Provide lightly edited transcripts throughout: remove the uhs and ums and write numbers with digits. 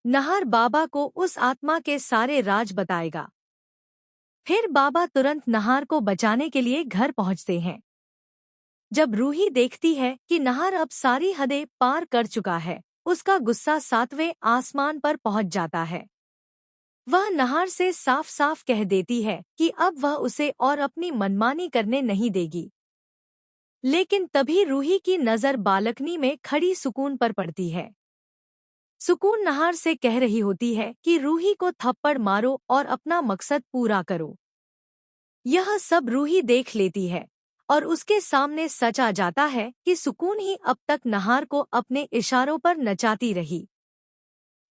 नाहर बाबा को उस आत्मा के सारे राज बताएगा। फिर बाबा तुरंत नाहर को बचाने के लिए घर पहुंचते हैं। जब रूही देखती है कि नाहर अब सारी हदें पार कर चुका है, उसका गुस्सा 7वें आसमान पर पहुंच जाता है। वह नाहर से साफ साफ कह देती है कि अब वह उसे और अपनी मनमानी करने नहीं देगी। लेकिन तभी रूही की नज़र बालकनी में खड़ी सुकून पर पड़ती है। सुकून नाहर से कह रही होती है कि रूही को थप्पड़ मारो और अपना मकसद पूरा करो। यह सब रूही देख लेती है और उसके सामने सच आ जाता है कि सुकून ही अब तक नाहर को अपने इशारों पर नचाती रही।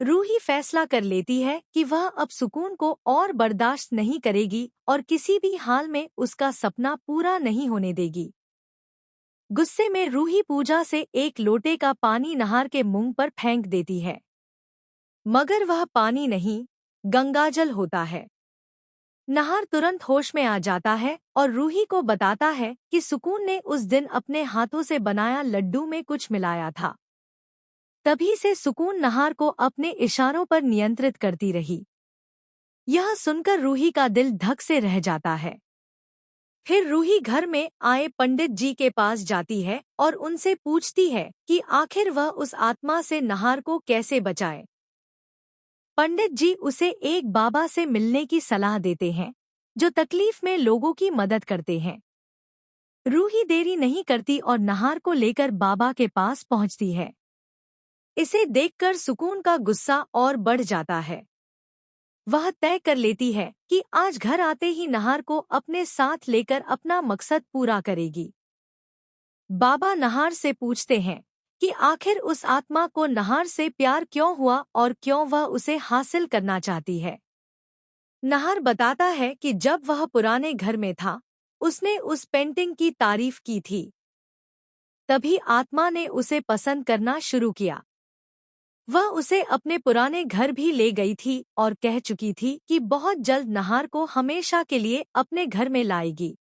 रूही फैसला कर लेती है कि वह अब सुकून को और बर्दाश्त नहीं करेगी और किसी भी हाल में उसका सपना पूरा नहीं होने देगी। गुस्से में रूही पूजा से एक लोटे का पानी नाहर के मुंह पर फेंक देती है, मगर वह पानी नहीं, गंगाजल होता है। नाहर तुरंत होश में आ जाता है और रूही को बताता है कि सुकून ने उस दिन अपने हाथों से बनाया लड्डू में कुछ मिलाया था। तभी से सुकून नाहर को अपने इशारों पर नियंत्रित करती रही। यह सुनकर रूही का दिल धक से रह जाता है। फिर रूही घर में आए पंडित जी के पास जाती है और उनसे पूछती है कि आखिर वह उस आत्मा से नाहर को कैसे बचाए। पंडित जी उसे एक बाबा से मिलने की सलाह देते हैं, जो तकलीफ में लोगों की मदद करते हैं। रूही देरी नहीं करती और नाहर को लेकर बाबा के पास पहुंचती है। इसे देखकर सुकून का गुस्सा और बढ़ जाता है। वह तय कर लेती है कि आज घर आते ही नाहर को अपने साथ लेकर अपना मकसद पूरा करेगी। बाबा नाहर से पूछते हैं कि आखिर उस आत्मा को नाहर से प्यार क्यों हुआ और क्यों वह उसे हासिल करना चाहती है। नाहर बताता है कि जब वह पुराने घर में था, उसने उस पेंटिंग की तारीफ की थी। तभी आत्मा ने उसे पसंद करना शुरू किया। वह उसे अपने पुराने घर भी ले गई थी और कह चुकी थी कि बहुत जल्द नाहर को हमेशा के लिए अपने घर में लाएगी।